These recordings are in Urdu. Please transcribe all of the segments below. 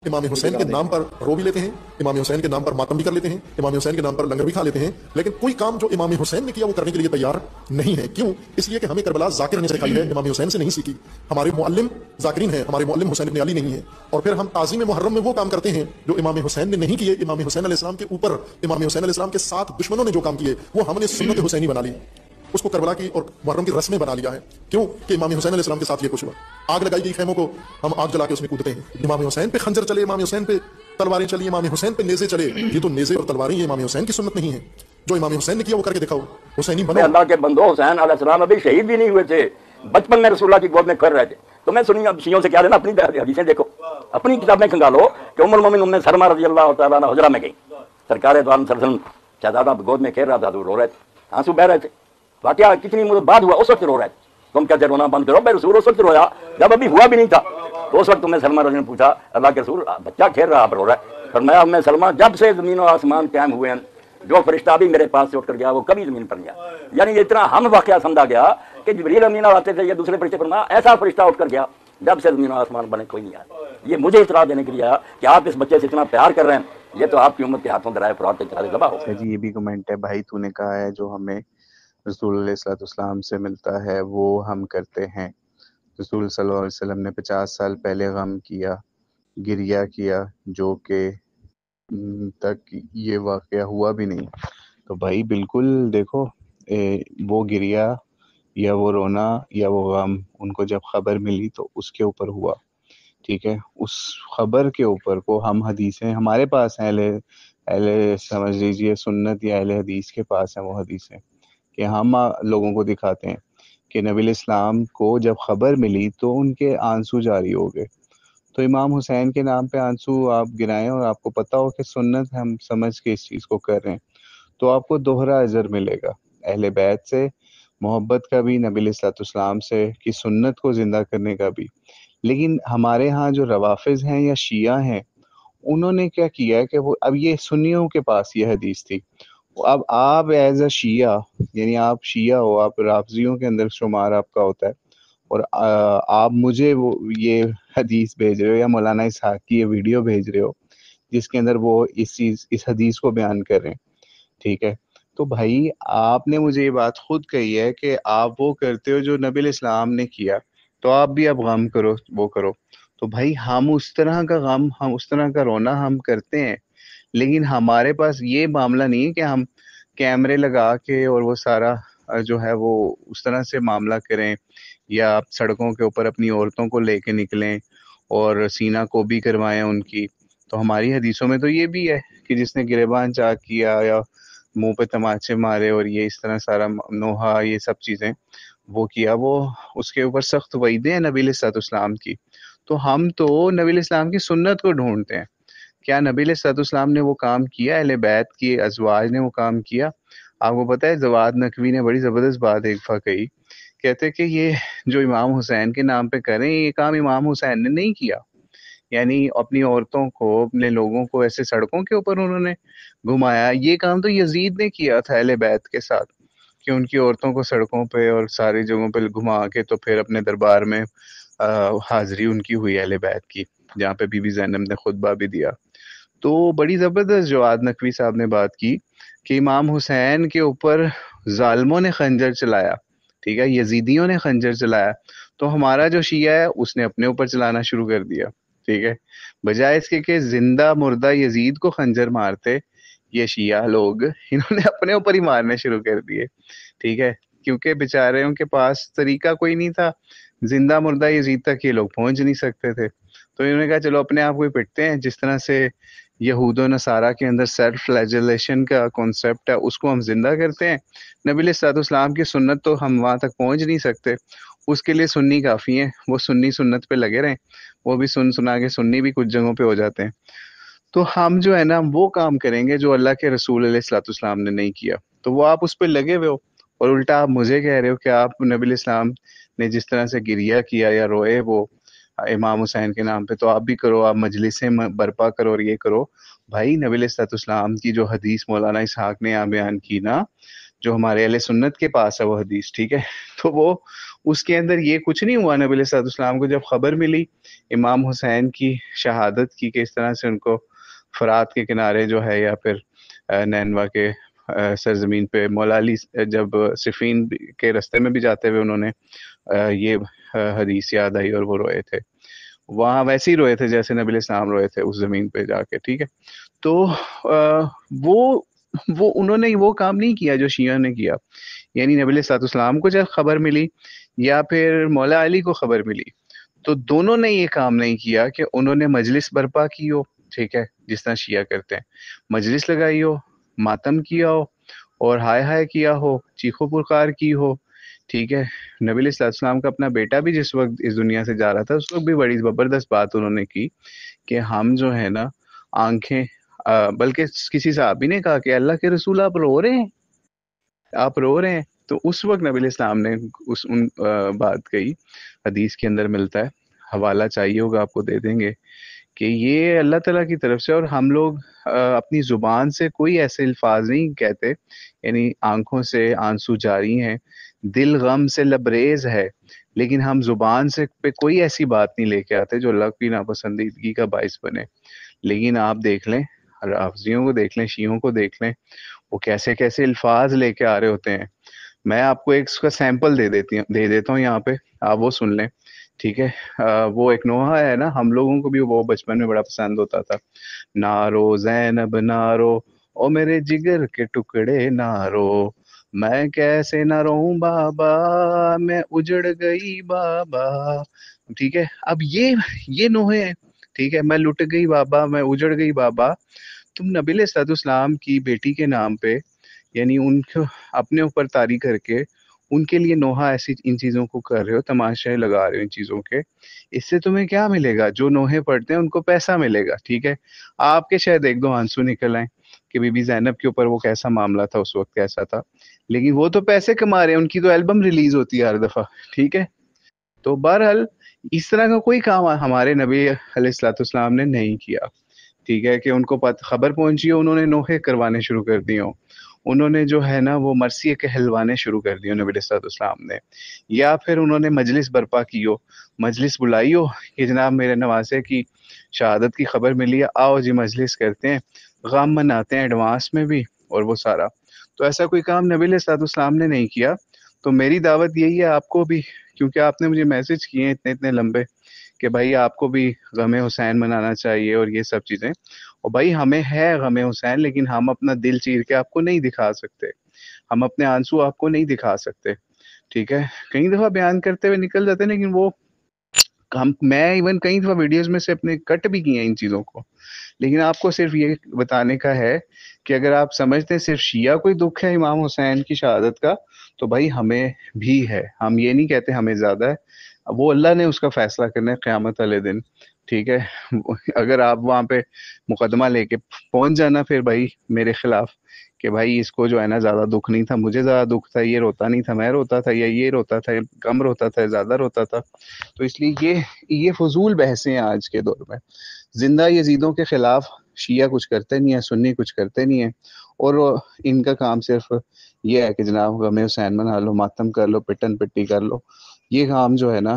امام حسین کے نام پر رو بھی لیتے ہیں، امام حسین کے نام پر ماتم بھی کر لیتے ہیں، امام حسین کے نام پر لنگر بھی کھا لیتے ہیں، لیکن کوئی کام جو امام حسین نے کیا وہ کرنے کے لیے تیار نہیں ہے۔ کیوں؟ اس لیے کہ ہمیں کربلا ذاکر نے سکھائی ہے، امام حسین سے نہیں سیکھی۔ ہمارے معلم ذاکرین ہیں، ہمارے معلم حسین ابن علی نہیں ہے، اور پھر ہم تعظیم محرم میں وہ کام کرتے ہیں جو امام حسین نے نہیں کیے۔ امام حسین علیہ السلام کے اوپر امام حسین علیہ السلام کے ساتھ دشمنوں نے جو کام کیے وہ ہم نے سنت حسینی بنا لی، اس کو کربلا کی اور محرم کی رسمیں بنا لیا ہے۔ کیوں کہ امام حسین علیہ السلام کے ساتھ یہ کچھ ہوا، آگ لگائی گئی خیموں کو، ہم آگ جلا کے اس میں کودتے ہیں۔ امام حسین پہ خنجر چلے، امام حسین پہ تلواریں چلی، امام حسین پہ نیزے چلے، یہ تو نیزے اور تلواریں یہ امام حسین کی سنت نہیں ہے۔ جو امام حسین نے کیا وہ کر کے دکھاؤ، حسینی بنو۔ اللہ کے بندو، حسین علیہ السلام ابھی شہید بھی نہیں ہوئے تھے، بچپن میں رسول اللہ کی گود میں کر رہے تھے۔ تو میں سنی اب شیعوں سے کیا لینا، اپنی حدیثیں دیکھو، اپنی کتابیں کھنگالو کہ ام المومن ام سلمہ رضی اللہ تعالیٰ عنہ حجرہ میں گئی، سرکار دو عالم صلی اللہ علیہ وسلم شہزادہ گود میں کھیل رہا تھا، تو رو رہے تھے، آنسو بہ رہے تھے۔ واقعہ کتنی مدت بعد ہوا، اس وقت رو رہے تھے۔ تم کہتے رونا بند کرو، میں رسول اس وقت رویا جب ابھی ہوا بھی نہیں تھا۔ تو اس وقت ام سلمہ رضی اللہ نے پوچھا، اللہ کے رسول بچہ کھیل رہا آپ رو رہا ہے؟ فرمایا ام سلمہ جب سے زمین و آسمان قائم ہوئے ہیں جو فرشتہ بھی میرے پاس سے اٹھ کر گیا وہ کبھی زمین پر نہیں آیا۔ یعنی یہ اتنا ہم واقعہ سمجھا گیا کہ جبریل امین آتے تھے یا دوسرے فرشتے، فرمایا ایسا فرشتہ اٹھ کر گیا جب سے زمین و آسمان بنے کوئی نہیں آیا۔ یہ مجھے اطلاع دینے کے لیے آیا کہ آپ اس بچے سے اتنا پیار کر رہے ہیں، یہ تو آپ کی امت کے ہاتھوں درائے فرات پہ چڑھا دے ذبح ہو۔ جی یہ بھی کمنٹ ہے، بھائی تو نے کہا ہے جو ہمیں رسول علیہ الصلوۃ والسلام سے ملتا ہے وہ ہم کرتے ہیں۔ رسول صلی اللہ علیہ وسلم نے 50 سال پہلے غم کیا، گریہ کیا، جو کہ تک یہ واقعہ ہوا بھی نہیں۔ تو بھائی بالکل دیکھو، وہ گریہ یا وہ رونا یا وہ غم ان کو جب خبر ملی تو اس کے اوپر ہوا، ٹھیک ہے۔ اس خبر کے اوپر کو ہم حدیثیں ہمارے پاس ہیں، اہل سمجھ لیجئے سنت یا اہل حدیث کے پاس ہیں وہ حدیثیں، کہ ہم لوگوں کو دکھاتے ہیں کہ نبی علیہ السلام کو جب خبر ملی تو ان کے آنسو جاری ہو گئے۔ تو امام حسین کے نام پہ آنسو آپ گرائیں اور آپ کو پتہ ہو کہ سنت ہم سمجھ کے اس چیز کو کر رہے ہیں تو آپ کو دوہرا اجر ملے گا، اہل بیت سے محبت کا بھی، نبی علیہ الصلوۃ والسلام سے کی سنت کو زندہ کرنے کا بھی۔ لیکن ہمارے ہاں جو روافظ ہیں یا شیعہ ہیں انہوں نے کیا کیا ہے کہ وہ اب یہ سنیوں کے پاس یہ حدیث تھی، اب آپ ایز اے شیعہ یعنی آپ شیعہ ہو، آپ رافضیوں کے اندر شمار آپ کا ہوتا ہے، اور آپ مجھے وہ یہ حدیث بھیج رہے ہو یا مولانا اسحاق کی یہ ویڈیو بھیج رہے ہو جس کے اندر وہ اس حدیث کو بیان کر رہے ہیں، ٹھیک ہے۔ تو بھائی آپ نے مجھے یہ بات خود کہی ہے کہ آپ وہ کرتے ہو جو نبی علیہ السلام نے کیا، تو آپ بھی اب غم کرو، وہ کرو۔ تو بھائی ہم اس طرح کا غم، ہم اس طرح کا رونا ہم کرتے ہیں، لیکن ہمارے پاس یہ معاملہ نہیں ہے کہ ہم کیمرے لگا کے اور وہ سارا جو ہے وہ اس طرح سے معاملہ کریں، یا سڑکوں کے اوپر اپنی عورتوں کو لے کے نکلیں اور سینہ کو بھی کروائیں ان کی۔ تو ہماری حدیثوں میں تو یہ بھی ہے کہ جس نے گریبان چاک کیا یا منہ پہ تماچے مارے اور یہ اس طرح سارا نوحہ یہ سب چیزیں وہ کیا، وہ اس کے اوپر سخت وعیدیں ہیں نبی علیہ الصلوۃ والسلام کی۔ تو ہم تو نبی علیہ السلام کی سنت کو ڈھونڈتے ہیں، کیا نبی علیہ الصلوۃ والسلام نے وہ کام کیا؟ اہل بیت کی ازواج نے وہ کام کیا؟ آپ کو پتہ ہے زواد نقوی نے بڑی زبردست بات ایک دفعہ کہی، کہتے کہ یہ جو امام حسین کے نام پہ کریں یہ کام امام حسین نے نہیں کیا، یعنی اپنی عورتوں کو، اپنے لوگوں کو ایسے سڑکوں کے اوپر انہوں نے گھمایا، یہ کام تو یزید نے کیا تھا اہل بیت کے ساتھ، کہ ان کی عورتوں کو سڑکوں پہ اور ساری جگہوں پہ گھما کے تو پھر اپنے دربار میں حاضری ان کی ہوئی اہل بیت کی، جہاں پہ بی بی زینب نے خطبہ بھی دیا۔ تو بڑی زبردست جواد نقوی صاحب نے بات کی کہ امام حسین کے اوپر ظالموں نے خنجر چلایا، ٹھیک ہے، یزیدیوں نے خنجر چلایا، تو ہمارا جو شیعہ ہے اس نے اپنے اوپر چلانا شروع کر دیا، ٹھیک ہے، بجائے اس کے کہ زندہ مردہ یزید کو خنجر مارتے، یہ شیعہ لوگ انہوں نے اپنے اوپر ہی مارنے شروع کر دیے، ٹھیک ہے، کیونکہ بیچاروں کے پاس طریقہ کوئی نہیں تھا، زندہ مردہ یزید تک یہ لوگ پہنچ نہیں سکتے تھے، تو انہوں نے کہا چلو اپنے آپ کو ہی پٹتے ہیں، جس طرح سے یہود و نصارہ کے اندر سیلف فلیجلیشن کا کانسیپٹ ہے اس کو ہم زندہ کرتے ہیں۔ نبی علیہ الصلوۃ والسلام کی سنت تو ہم وہاں تک پہنچ نہیں سکتے، اس کے لیے سنی کافی ہیں، وہ سنی سنت پہ لگے رہیں، وہ بھی سنا کے سنی بھی کچھ جگہوں پہ ہو جاتے ہیں۔ تو ہم جو ہے نا وہ کام کریں گے جو اللہ کے رسول علیہ الصلوۃ والسلام نے نہیں کیا، تو وہ آپ اس پہ لگے ہوئے ہو، اور الٹا آپ مجھے کہہ رہے ہو کہ آپ نبی علیہ السلام نے جس طرح سے گریہ کیا یا روئے وہ امام حسین کے نام پہ، تو آپ بھی کرو، آپ مجلسیں برپا کرو اور یہ کرو۔ بھائی نبی علیہ الصلوۃ والسلام کی جو حدیث مولانا اسحاق نے یہاں بیان کی نا، جو ہمارے اہل سنت کے پاس ہے وہ حدیث، ٹھیک ہے. تو وہ اس کے اندر یہ کچھ نہیں ہوا. نبی علیہ الصلوۃ والسلام کو جب خبر ملی امام حسین کی شہادت کی کہ اس طرح سے ان کو فرات کے کنارے جو ہے یا پھر نینوا کے سرزمین پہ مولا علی جب صفین کے رستے میں بھی جاتے ہوئے انہوں نے یہ حدیث یاد آئی اور وہ روئے تھے. وہاں ویسے ہی روئے تھے جیسے نبی علیہ السلام روئے تھے اس زمین پہ جا کے، ٹھیک ہے. تو وہ انہوں نے وہ کام نہیں کیا جو شیعہ نے کیا. یعنی نبی علیہ الصلوۃ والسلام کو جب خبر ملی یا پھر مولا علی کو خبر ملی تو دونوں نے یہ کام نہیں کیا کہ انہوں نے مجلس برپا کی ہو، ٹھیک ہے، جس طرح شیعہ کرتے ہیں، مجلس لگائی ہو، ماتم کیا ہو اور ہائے ہائے کیا ہو، چیخو پکار کی ہو، ٹھیک ہے. نبی علیہ الصلوۃ والسلام کا اپنا بیٹا بھی جس وقت اس دنیا سے جا رہا تھا اس وقت بھی بڑی زبردست بات انہوں نے کی کہ ہم جو ہے نا آنکھیں بلکہ کسی صحابی نے کہا کہ اللہ کے رسول آپ رو رہے ہیں، آپ رو رہے ہیں. تو اس وقت نبی علیہ السلام نے ان بات کہی، حدیث کے اندر ملتا ہے، حوالہ چاہیے ہوگا آپ کو دے دیں گے، کہ یہ اللہ تعالیٰ کی طرف سے. اور ہم لوگ اپنی زبان سے کوئی ایسے الفاظ نہیں کہتے، یعنی آنکھوں سے آنسو جاری ہیں، دل غم سے لبریز ہے، لیکن ہم زبان سے پہ کوئی ایسی بات نہیں لے کے آتے جو اللہ کی ناپسندیدگی کا باعث بنے. لیکن آپ دیکھ لیں، رافضیوں کو دیکھ لیں، شیعوں کو دیکھ لیں، وہ کیسے کیسے الفاظ لے کے آ رہے ہوتے ہیں. میں آپ کو ایک اس کا سیمپل دے دیتا ہوں یہاں پہ، آپ وہ سن لیں، ٹھیک ہے. وہ ایک نوحہ ہے نا، ہم لوگوں کو بھی وہ بچپن میں بڑا پسند ہوتا تھا. نارو زینب نارو او میرے جگر کے ٹکڑے نارو، میں کیسے نہ رہوں بابا میں اجڑ گئی بابا، ٹھیک ہے. اب یہ نوحے ہیں، ٹھیک ہے. میں لٹ گئی بابا، میں اجڑ گئی بابا. تم نبی علیہ الصلوۃ والسلام کی بیٹی کے نام پہ، یعنی ان کو اپنے اوپر طاری کر کے ان کے لیے نوحہ ایسی ان چیزوں کو کر رہے ہو، تماشے لگا رہے ہو ان چیزوں کے. اس سے تمہیں کیا ملے گا؟ جو نوحے پڑھتے ہیں ان کو پیسہ ملے گا، ٹھیک ہے. آپ کے شاید ایک دو آنسو نکل آئیں کہ بی بی زینب کے اوپر وہ کیسا معاملہ تھا اس وقت، کیسا تھا، لیکن وہ تو پیسے کما رہے ہیں، ان کی تو البم ریلیز ہوتی ہے ہر دفعہ، ٹھیک ہے. تو بہرحال اس طرح کا کوئی کام ہمارے نبی علیہ الصلوۃ والسلام نے نہیں کیا، ٹھیک ہے، کہ ان کو خبر پہنچی ہو انہوں نے نوحے کروانے شروع کر دی ہوں، انہوں نے جو ہے نا وہ مرثیے کہلوانے شروع کر دی ہوں نبی علیہ الصلوۃ والسلام نے، یا پھر انہوں نے مجلس برپا کی ہو، مجلس بلائی ہو کہ جناب میرے نواسے کی شہادت کی خبر ملی ہے، آؤ جی مجلس کرتے ہیں، غم مناتے ہیں ایڈوانس میں بھی اور وہ سارا. تو ایسا کوئی کام نبی علیہ الصلوۃ والسلام نے نہیں کیا. تو میری دعوت یہی ہے آپ کو بھی، کیونکہ آپ نے مجھے میسج کیے ہیں اتنے لمبے کہ بھائی آپ کو بھی غم حسین منانا چاہیے اور یہ سب چیزیں. اور بھائی ہمیں ہے غم حسین، لیکن ہم اپنا دل چیر کے آپ کو نہیں دکھا سکتے، ہم اپنے آنسو آپ کو نہیں دکھا سکتے، ٹھیک ہے. کئی دفعہ بیان کرتے ہوئے نکل جاتے ہیں، لیکن وہ میں ایون کئی دفعہ ویڈیوز میں سے اپنے کٹ بھی کیے ہیں ان چیزوں کو. لیکن آپ کو صرف یہ بتانے کا ہے کہ اگر آپ سمجھتے ہیں صرف شیعہ کوئی دکھ ہے امام حسین کی شہادت کا، تو بھائی ہمیں بھی ہے. ہم یہ نہیں کہتے ہمیں زیادہ ہے، وہ اللہ نے اس کا فیصلہ کرنا ہے قیامت والے دن، ٹھیک ہے. اگر آپ وہاں پہ مقدمہ لے کے پہنچ جانا پھر بھائی میرے خلاف کہ بھائی اس کو جو ہے نا زیادہ دکھ نہیں تھا، مجھے زیادہ دکھ تھا، یہ روتا نہیں تھا، میں روتا تھا، یا یہ روتا تھا، کم روتا تھا، زیادہ روتا تھا، تو اس لیے یہ فضول بحثیں ہیں آج کے دور میں. زندہ یزیدوں کے خلاف شیعہ کچھ کرتے نہیں ہیں، سنی کچھ کرتے نہیں ہیں، اور ان کا کام صرف یہ ہے کہ جناب غم حسین منا لو، ماتم کر لو، پٹن پٹی کر لو. یہ کام جو ہے نا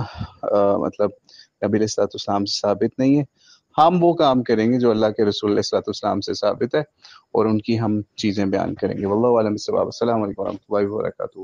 مطلب نبی علیہ الصلوۃ والسلام سے ثابت نہیں ہے. ہم وہ کام کریں گے جو اللہ کے رسول علیہ الصلوۃ والسلام سے ثابت ہے، اور ان کی ہم چیزیں بیان کریں گے. واللہ اعلم بالصواب. السلام علیکم ورحمۃ اللہ وبرکاتہ.